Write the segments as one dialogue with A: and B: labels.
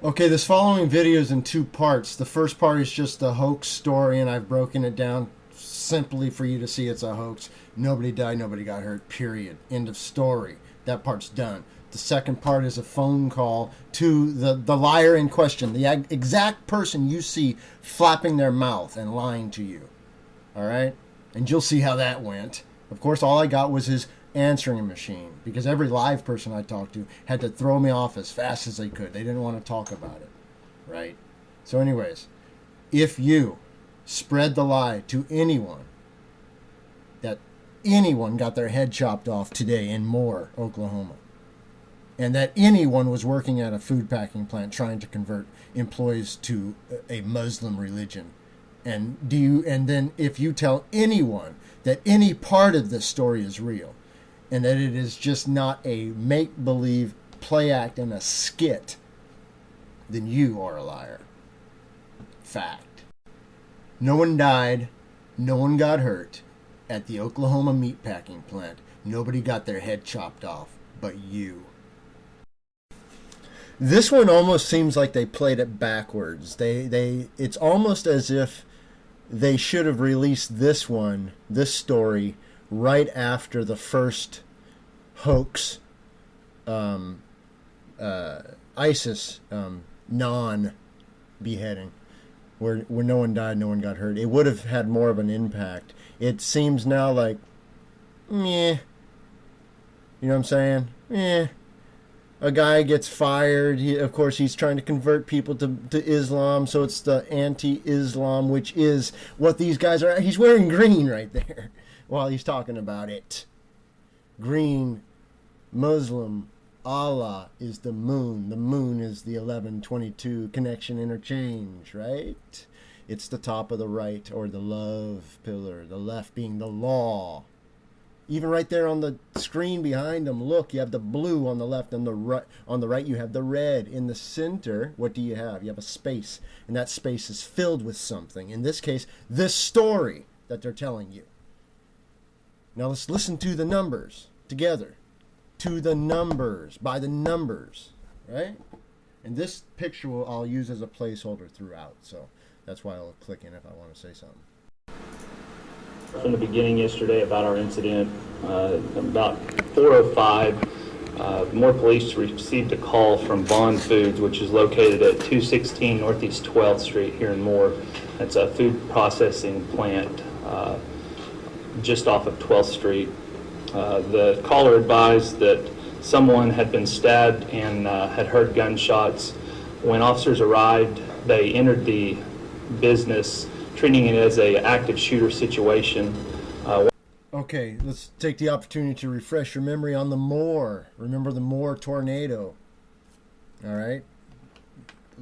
A: Okay, this following video is in two parts. The first part is just the hoax story, and I've broken it down simply for you to see it's a hoax. Nobody died, nobody got hurt, period. End of story. That part's done. The second part is a phone call to the liar in question, the exact person you see flapping their mouth and lying to you. All right? And you'll see how that went. Of course, all I got was his answering machine, because every live person I talked to had to throw me off as fast as they could. They didn't want to talk about it, right? So anyways, if you spread the lie to anyone that anyone got their head chopped off today in Moore, Oklahoma, and that anyone was working at a food packing plant trying to convert employees to a Muslim religion, and then if you tell anyone that any part of this story is real, and that it is just not a make-believe play act and a skit, then you are a liar. Fact. No one died, no one got hurt at the Oklahoma meatpacking plant. Nobody got their head chopped off, but you. This one almost seems like they played it backwards. It's almost as if they should have released this story, right after the first hoax, ISIS non-beheading, where no one died, no one got hurt. It would have had more of an impact. It seems now like, meh. You know what I'm saying? Meh. A guy gets fired. Of course, he's trying to convert people to Islam, so it's the anti-Islam, which is what these guys are. He's wearing green right there while he's talking about it. Green, Muslim, Allah is the moon. The moon is the 1122 connection interchange, right? It's the top of the right, or the love pillar, the left being the law. Even right there on the screen behind them, look, you have the blue on the left, and on the right you have the red. In the center, what do you have? You have a space, and that space is filled with something. In this case, this story that they're telling you. Now let's listen to the numbers together. To the numbers, by the numbers, right? And this picture I'll use as a placeholder throughout, so that's why I'll click in if I want to say something.
B: From the beginning yesterday about our incident, about 4:05, Moore Police received a call from Bond Foods, which is located at 216 Northeast 12th Street here in Moore. It's a food processing plant just off of 12th Street. The caller advised that someone had been stabbed and had heard gunshots. When officers arrived, they entered the business, treating it as a active shooter situation.
A: Okay, let's take the opportunity to refresh your memory on the Moore. Remember the Moore tornado. All right?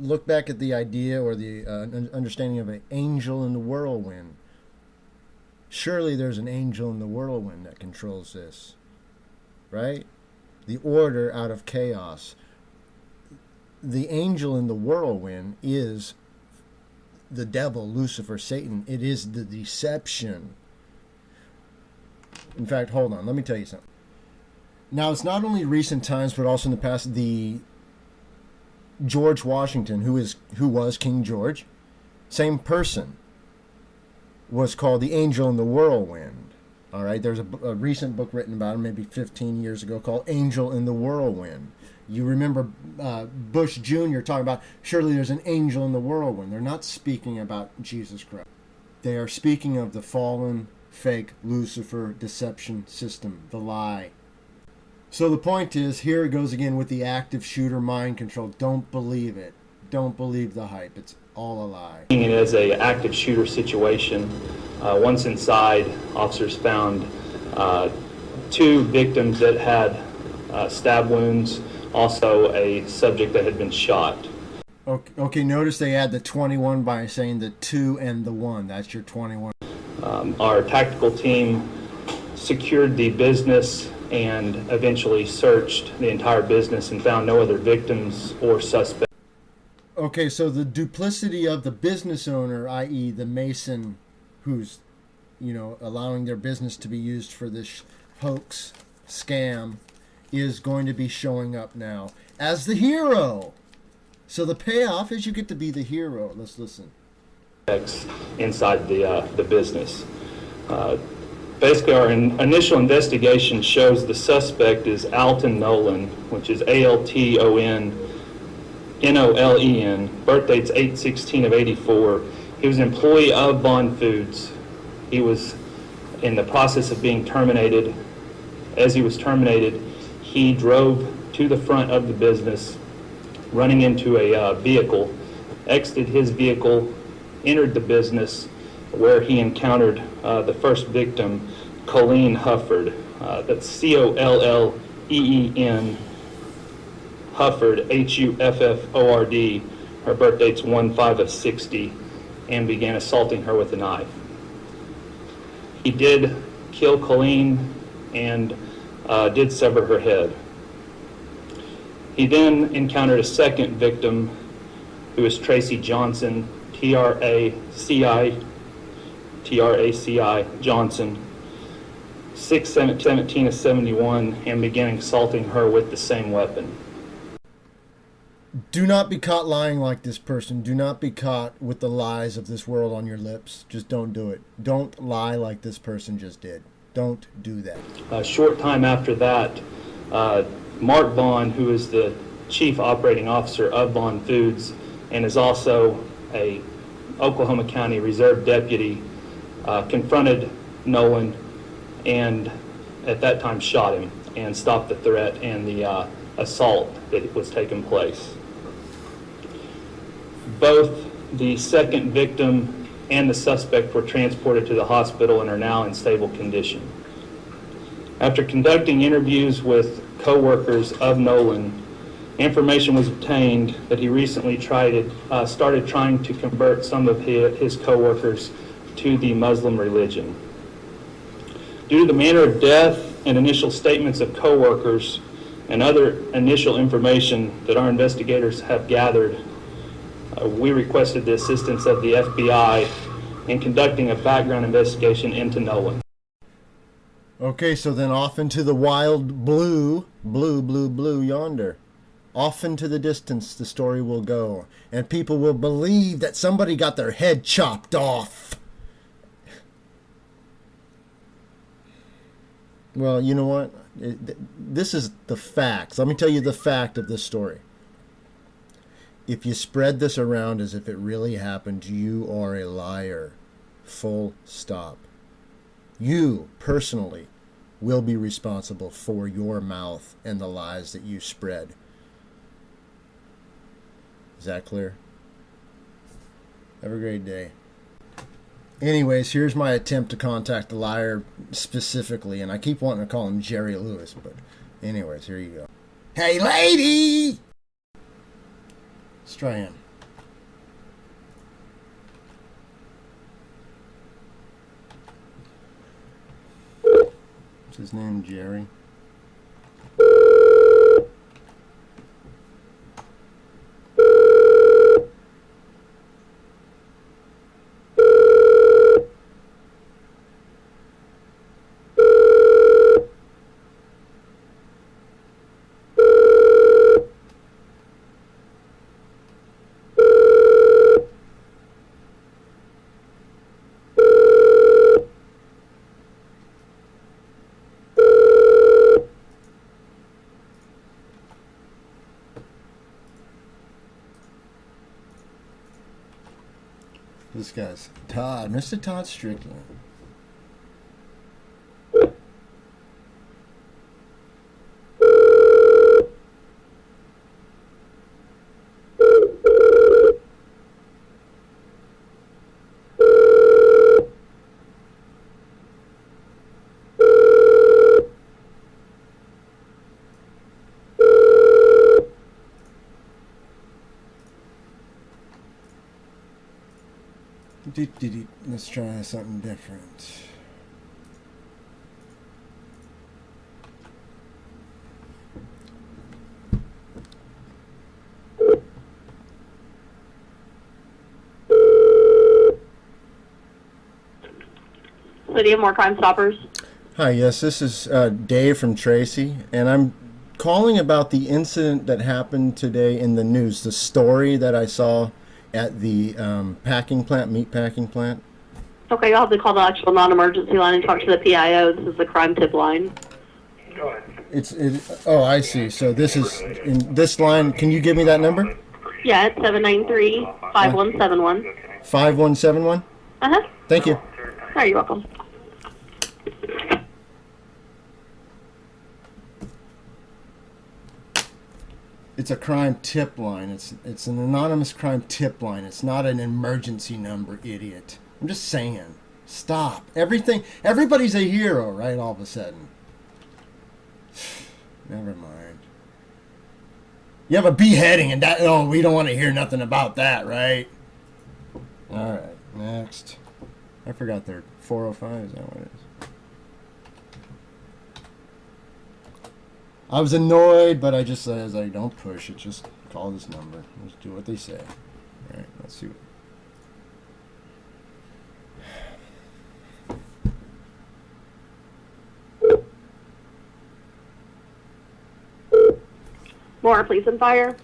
A: Look back at the idea or the understanding of an angel in the whirlwind. Surely there's an angel in the whirlwind that controls this. Right? The order out of chaos. The angel in the whirlwind is the devil, Lucifer, Satan. It is the deception. In fact, hold on. Let me tell you something. Now, it's not only recent times, but also in the past. The George Washington, who was King George, same person, was called the angel in the whirlwind. All right. There's a recent book written about him, maybe 15 years ago, called Angel in the Whirlwind. You remember Bush Jr. talking about, surely there's an angel in the whirlwind. They're not speaking about Jesus Christ. They are speaking of the fallen, fake Lucifer deception system, the lie. So the point is, here it goes again with the active shooter mind control. Don't believe it. Don't believe the hype. It's all a lie.
B: It as a active shooter situation. Once inside, officers found two victims that had stab wounds, also a subject that had been shot.
A: Okay, notice they add the 21 by saying the 2 and the 1. That's your 21.
B: Our tactical team secured the business and eventually searched the entire business and found no other victims or suspects.
A: Okay, so the duplicity of the business owner, i.e. the Mason, who's, allowing their business to be used for this hoax, scam, is going to be showing up now as the hero. So the payoff is you get to be the hero. Let's listen.
B: Inside the business. Basically, our initial investigation shows the suspect is Alton Nolan, which is ALTONNOLEN. Birth date's 8/16 of 84. He was an employee of Bond Foods. He was in the process of being terminated. As he was terminated, he drove to the front of the business, running into a vehicle, exited his vehicle, entered the business, where he encountered the first victim, Colleen Hufford. That's Colleen Hufford, Hufford. Her birth date's 1/5 of 60, and began assaulting her with a knife. He did kill Colleen and did sever her head. He then encountered a second victim, who is Tracy Johnson, Traci Johnson, 6/17 of 71, and began assaulting her with the same weapon.
A: Do not be caught lying like this person. Do not be caught with the lies of this world on your lips. Just don't do it. Don't lie like this person just did. Don't do that.
B: A short time after that, Mark Bond, who is the chief operating officer of Bond Foods and is also a Oklahoma County Reserve deputy, confronted Nolan and at that time shot him and stopped the threat and the assault that was taking place. Both the second victim and the suspect were transported to the hospital and are now in stable condition. After conducting interviews with co-workers of Nolan, information was obtained that he recently started trying to convert some of his co-workers to the Muslim religion. Due to the manner of death and initial statements of co-workers and other initial information that our investigators have gathered, we requested the assistance of the FBI in conducting a background investigation into Nolan.
A: Okay, so then off into the wild blue yonder. Off into the distance the story will go, and people will believe that somebody got their head chopped off. Well, you know what? This is the facts. Let me tell you the fact of this story. If you spread this around as if it really happened, you are a liar. Full stop. You, personally, will be responsible for your mouth and the lies that you spread. Is that clear? Have a great day. Anyways, here's my attempt to contact the liar specifically, and I keep wanting to call him Jerry Lewis, but anyways, here you go. Hey, lady! Let's try him. What's his name, Jerry? This guy's Todd, Mr. Todd Strickland. Let's try something different.
C: City of More Crime Stoppers.
A: Hi, yes, this is Dave from Tracy, and I'm calling about the incident that happened today in the news, the story that I saw at the packing plant, meat packing plant.
C: Okay, you'll have to call the actual non-emergency line and talk to the PIO. This is the crime tip line.
A: Oh, I see. So this is in this line. Can you give me that number?
C: Yeah, it's 793-5171.
A: 5171?
C: Uh-huh.
A: Thank you.
C: All right, you're welcome.
A: It's a crime tip line. It's an anonymous crime tip line. It's not an emergency number, idiot. I'm just saying. Stop. Everybody's a hero, right, all of a sudden. Never mind. You have a beheading and that, oh, we don't want to hear nothing about that, right? All right, next. I forgot they're 405, is that what it is? I was annoyed, but I just said, don't push it, just call this number. Just do what they say. All right, let's see.
C: More police and fire.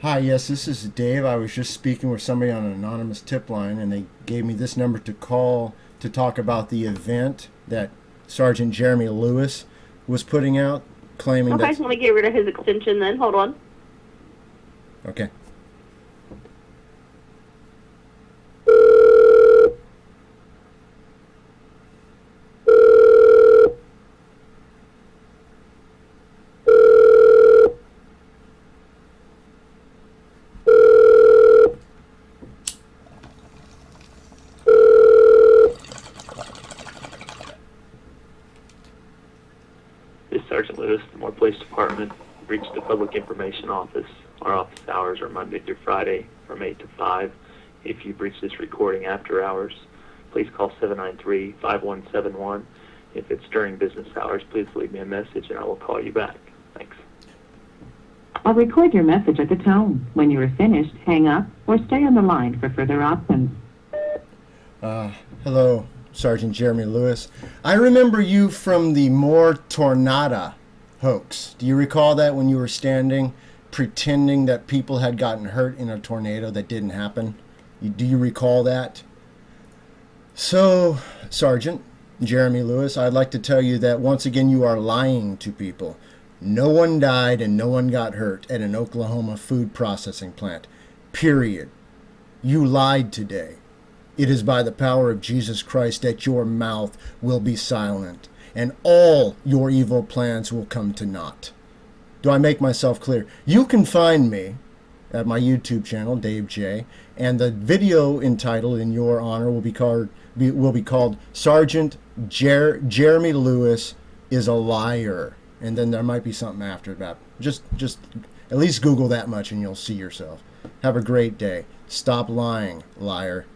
A: Hi, yes, this is Dave. I was just speaking with somebody on an anonymous tip line, and they gave me this number to call to talk about the event that Sergeant Jeremy Lewis was putting out, claiming
C: Okay,
A: that...
C: let me get rid of his extension then. Hold on.
A: Okay.
D: This is Sergeant Lewis, the Moore Police Department. Reached the Public Information Office. Our office hours are Monday through Friday from 8 to 5. If you've reached this recording after hours, please call 793-5171. If it's during business hours, please leave me a message and I will call you back. Thanks.
E: I'll record your message at the tone. When you are finished, hang up or stay on the line for further options.
A: Hello, Sergeant Jeremy Lewis. I remember you from the Moore Tornado hoax. Do you recall that, when you were standing pretending that people had gotten hurt in a tornado that didn't happen? Do you recall that? So, Sergeant Jeremy Lewis, I'd like to tell you that once again you are lying to people. No one died and no one got hurt at an Oklahoma food processing plant. Period. You lied today. It is by the power of Jesus Christ that your mouth will be silent, and all your evil plans will come to naught. Do I make myself clear? You can find me at my YouTube channel, Dave J, and the video entitled in your honor will be called Sergeant Jeremy Lewis is a Liar. And then there might be something after that. Just at least Google that much and you'll see yourself. Have a great day. Stop lying, liar.